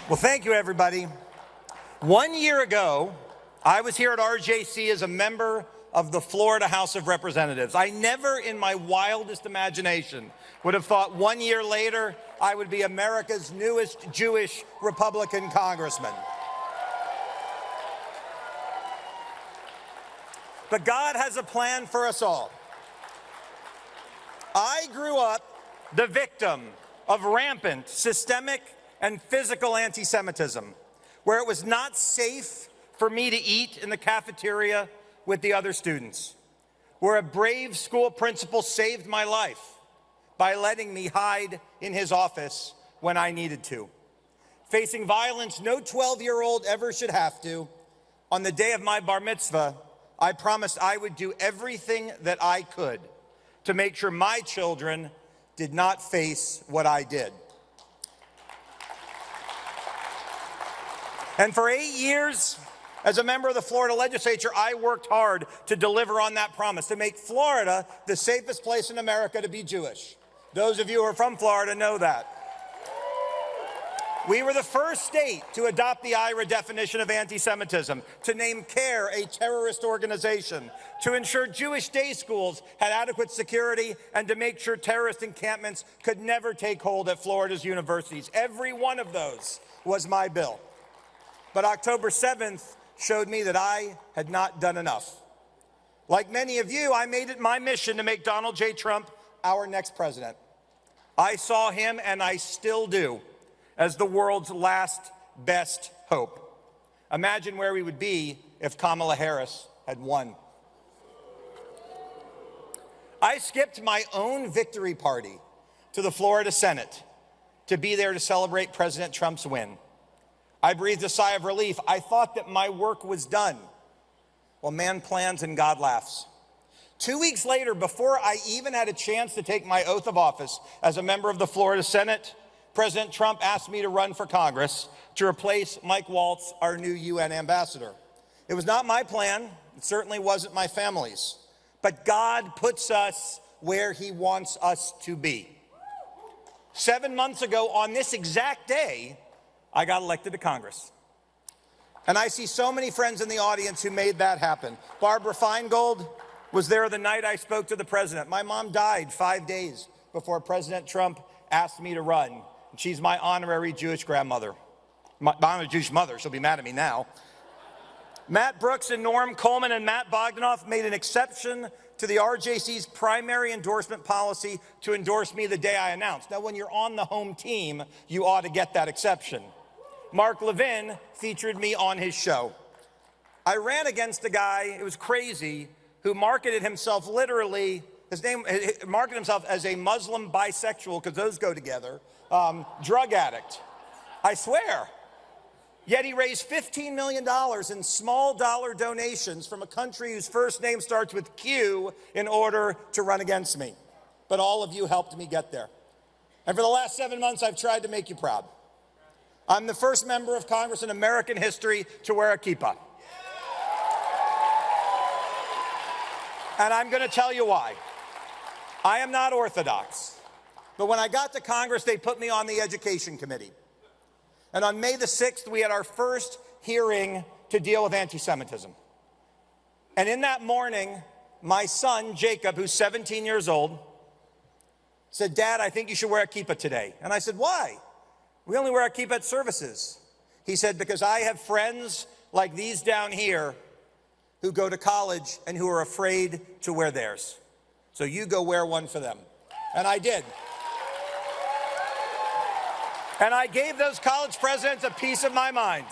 Well, thank you, everybody. 1 year ago, I was here at RJC as a member of the Florida House of Representatives. I never in my wildest imagination would have thought 1 year later I would be America's newest Jewish Republican congressman. But God has a plan for us all. I grew up the victim of rampant, systemic, and physical anti-Semitism, where it was not safe for me to eat in the cafeteria with the other students, where a brave school principal saved my life by letting me hide in his office when I needed to. Facing violence no 12-year-old ever should have to, on the day of my bar mitzvah, I promised I would do everything that I could to make sure my children did not face what I did. And for 8 years, as a member of the Florida legislature, I worked hard to deliver on that promise, to make Florida the safest place in America to be Jewish. Those of you who are from Florida know that. We were the first state to adopt the IRA definition of anti-Semitism, to name CARE a terrorist organization, to ensure Jewish day schools had adequate security, and to make sure terrorist encampments could never take hold at Florida's universities. Every one of those was my bill. But October 7th showed me that I had not done enough. Like many of you, I made it my mission to make Donald J. Trump our next president. I saw him, and I still do, as the world's last best hope. Imagine where we would be if Kamala Harris had won. I skipped my own victory party to the Florida Senate to be there to celebrate President Trump's win. I breathed a sigh of relief. I thought that my work was done. Well, man plans and God laughs. 2 weeks later, before I even had a chance to take my oath of office as a member of the Florida Senate, President Trump asked me to run for Congress to replace Mike Waltz, our new UN ambassador. It was not my plan. It certainly wasn't my family's. But God puts us where he wants us to be. 7 months ago, on this exact day, I got elected to Congress. And I see so many friends in the audience who made that happen. Barbara Feingold was there the night I spoke to the president. My mom died 5 days before President Trump asked me to run. And she's my honorary Jewish grandmother. My honorary Jewish mother, she'll be mad at me now. Matt Brooks and Norm Coleman and Matt Bogdanoff made an exception to the RJC's primary endorsement policy to endorse me the day I announced. Now, when you're on the home team, you ought to get that exception. Mark Levin featured me on his show. I ran against a guy, it was crazy, who marketed himself literally, marketed himself as a Muslim bisexual, because those go together, drug addict. I swear. Yet he raised $15 million in small dollar donations from a country whose first name starts with Q in order to run against me. But all of you helped me get there. And for the last 7 months, I've tried to make you proud. I'm the first member of Congress in American history to wear a kipah. And I'm going to tell you why. I am not Orthodox. But when I got to Congress, they put me on the Education Committee. And on May the 6th, we had our first hearing to deal with anti-Semitism. And in that morning, my son, Jacob, who's 17 years old, said, "Dad, I think you should wear a kippah today." And I said, "Why? We only wear a kippah at services." He said, "Because I have friends like these down here who go to college and who are afraid to wear theirs. So you go wear one for them." And I did. And I gave those college presidents a piece of my mind.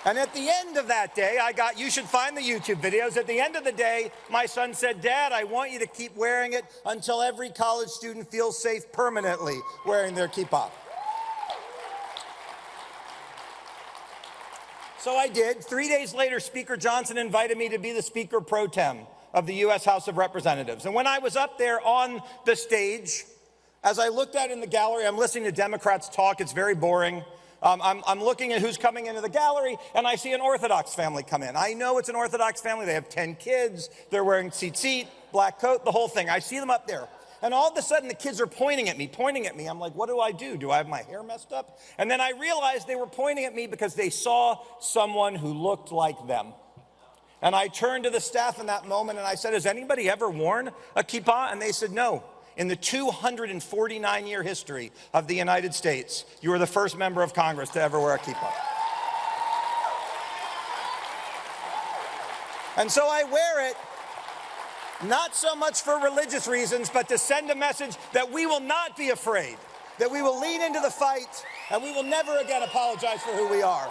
And at the end of that day, you should find the YouTube videos. At the end of the day, my son said, "Dad, I want you to keep wearing it until every college student feels safe permanently wearing their kippah." So I did. 3 days later, Speaker Johnson invited me to be the Speaker pro tem of the U.S. House of Representatives. And when I was up there on the stage, as I looked out in the gallery, I'm listening to Democrats talk. It's very boring. I'm looking at who's coming into the gallery, and I see an Orthodox family come in. I know it's an Orthodox family. They have 10 kids. They're wearing tzitzit, black coat, the whole thing. I see them up there. And all of a sudden, the kids are pointing at me. I'm like, what do I do? Do I have my hair messed up? And then I realized they were pointing at me because they saw someone who looked like them. And I turned to the staff in that moment and I said, has anybody ever worn a kipah? And they said, no. In the 249-year history of the United States, you are the first member of Congress to ever wear a kipah. And so I wear it, not so much for religious reasons, but to send a message that we will not be afraid, that we will lean into the fight, and we will never again apologize for who we are.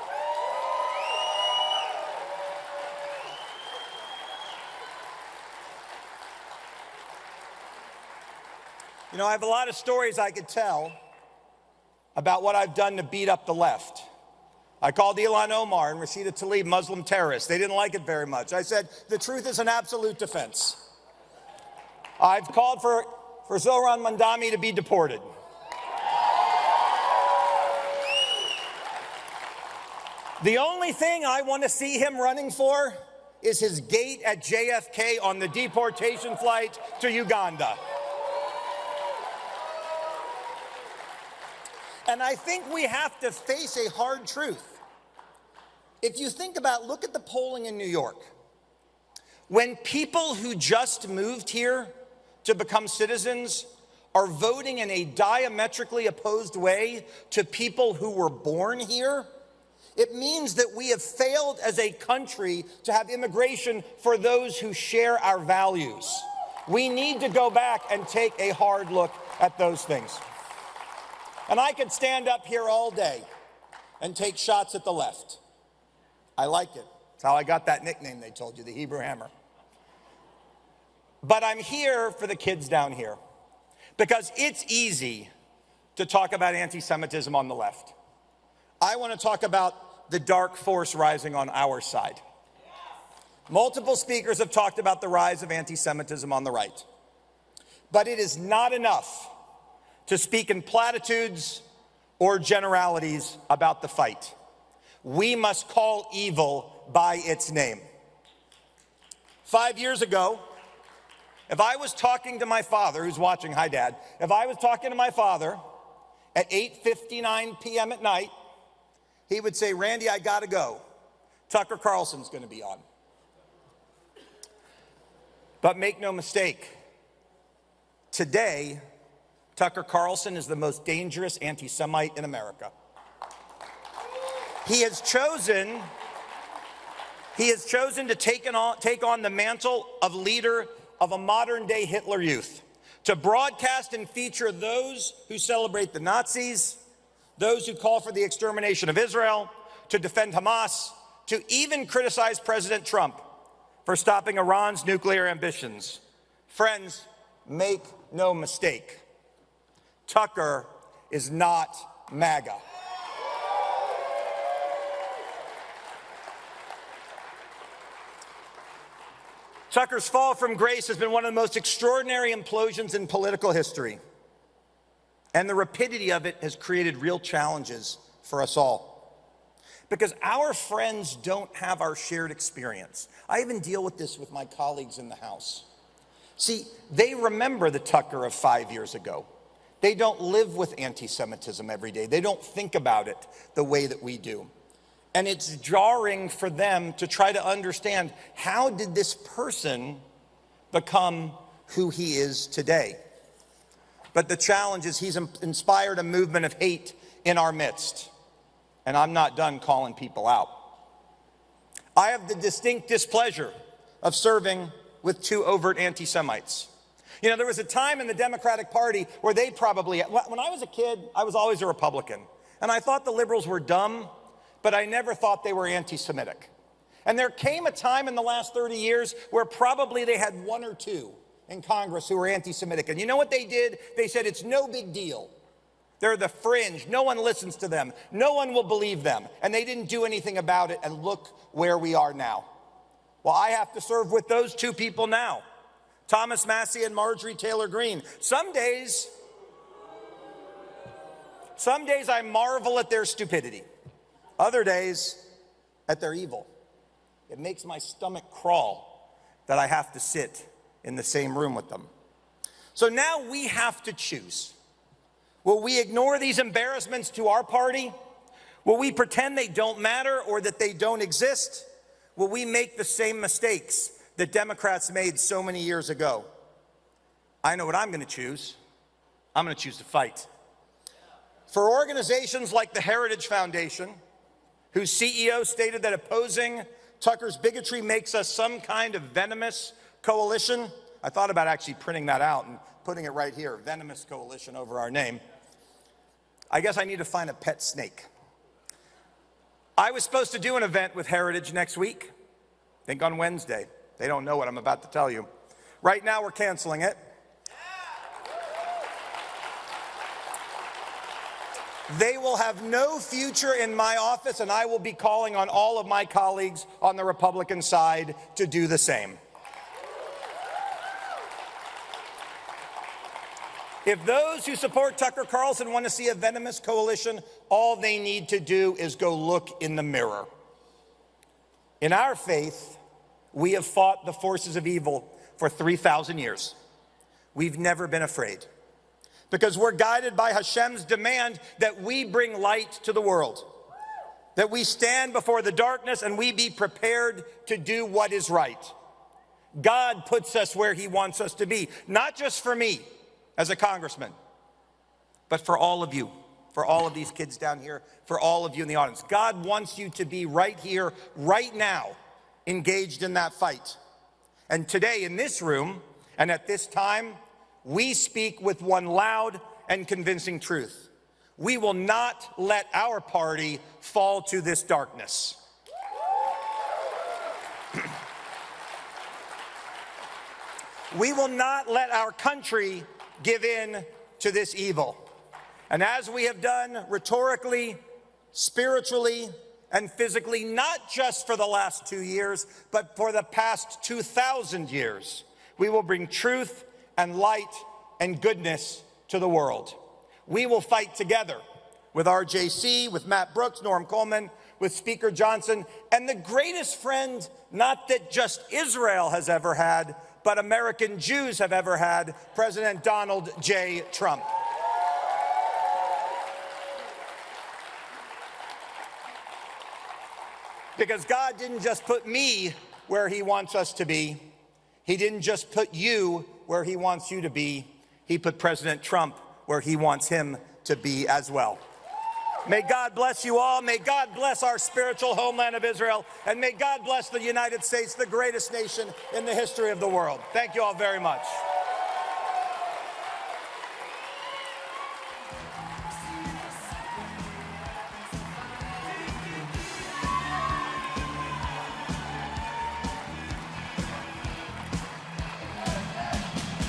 You know, I have a lot of stories I could tell about what I've done to beat up the left. I called Ilhan Omar and Rashida Tlaib Muslim terrorists. They didn't like it very much. I said, the truth is an absolute defense. I've called for Zohran Mandami to be deported. The only thing I want to see him running for is his gate at JFK on the deportation flight to Uganda. And I think we have to face a hard truth. If you think about, look at the polling in New York. When people who just moved here to become citizens are voting in a diametrically opposed way to people who were born here, it means that we have failed as a country to have immigration for those who share our values. We need to go back and take a hard look at those things. And I could stand up here all day and take shots at the left. I like it. It's how I got that nickname they told you, the Hebrew Hammer. But I'm here for the kids down here because it's easy to talk about anti-Semitism on the left. I want to talk about the dark force rising on our side. Multiple speakers have talked about the rise of anti-Semitism on the right. But it is not enough to speak in platitudes or generalities about the fight. We must call evil by its name. 5 years ago, if I was talking to my father, who's watching, hi Dad, if I was talking to my father at 8:59 p.m. at night, he would say, Randy, I gotta go. Tucker Carlson's gonna be on. But make no mistake, today, Tucker Carlson is the most dangerous anti-Semite in America. He has chosen to take on the mantle of leader of a modern-day Hitler Youth, to broadcast and feature those who celebrate the Nazis, those who call for the extermination of Israel, to defend Hamas, to even criticize President Trump for stopping Iran's nuclear ambitions. Friends, make no mistake, Tucker is not MAGA. Tucker's fall from grace has been one of the most extraordinary implosions in political history. And the rapidity of it has created real challenges for us all. Because our friends don't have our shared experience. I even deal with this with my colleagues in the House. See, they remember the Tucker of 5 years ago. They don't live with anti-Semitism every day. They don't think about it the way that we do. And it's jarring for them to try to understand, how did this person become who he is today? But the challenge is he's inspired a movement of hate in our midst. And I'm not done calling people out. I have the distinct displeasure of serving with two overt anti-Semites. You know, there was a time in the Democratic Party where when I was a kid, I was always a Republican. And I thought the liberals were dumb, but I never thought they were anti-Semitic. And there came a time in the last 30 years where probably they had one or two in Congress who were anti-Semitic. And you know what they did? They said, it's no big deal. They're the fringe. No one listens to them. No one will believe them. And they didn't do anything about it, and look where we are now. Well, I have to serve with those two people now, Thomas Massie and Marjorie Taylor Greene. Some days I marvel at their stupidity. Other days, at their evil. It makes my stomach crawl that I have to sit in the same room with them. So now we have to choose. Will we ignore these embarrassments to our party? Will we pretend they don't matter or that they don't exist? Will we make the same mistakes that Democrats made so many years ago? I know what I'm going to choose. I'm going to choose to fight. For organizations like the Heritage Foundation, whose CEO stated that opposing Tucker's bigotry makes us some kind of venomous coalition. I thought about actually printing that out and putting it right here, venomous coalition over our name. I guess I need to find a pet snake. I was supposed to do an event with Heritage next week, I think on Wednesday. They don't know what I'm about to tell you. Right now we're canceling it. They will have no future in my office, and I will be calling on all of my colleagues on the Republican side to do the same. If those who support Tucker Carlson want to see a venomous coalition, all they need to do is go look in the mirror. In our faith, we have fought the forces of evil for 3,000 years. We've never been afraid, because we're guided by Hashem's demand that we bring light to the world, that we stand before the darkness and we be prepared to do what is right. God puts us where he wants us to be, not just for me as a congressman, but for all of you, for all of these kids down here, for all of you in the audience. God wants you to be right here, right now, engaged in that fight. And today in this room and at this time, we speak with one loud and convincing truth. We will not let our party fall to this darkness. We will not let our country give in to this evil. And as we have done rhetorically, spiritually, and physically, not just for the last 2 years, but for the past 2,000 years, we will bring truth and light and goodness to the world. We will fight together with RJC, with Matt Brooks, Norm Coleman, with Speaker Johnson, and the greatest friend, not that just Israel has ever had, but American Jews have ever had, President Donald J. Trump. Because God didn't just put me where he wants us to be. He didn't just put you where he wants you to be. He put President Trump where he wants him to be as well. May God bless you all. May God bless our spiritual homeland of Israel. And may God bless the United States, the greatest nation in the history of the world. Thank you all very much.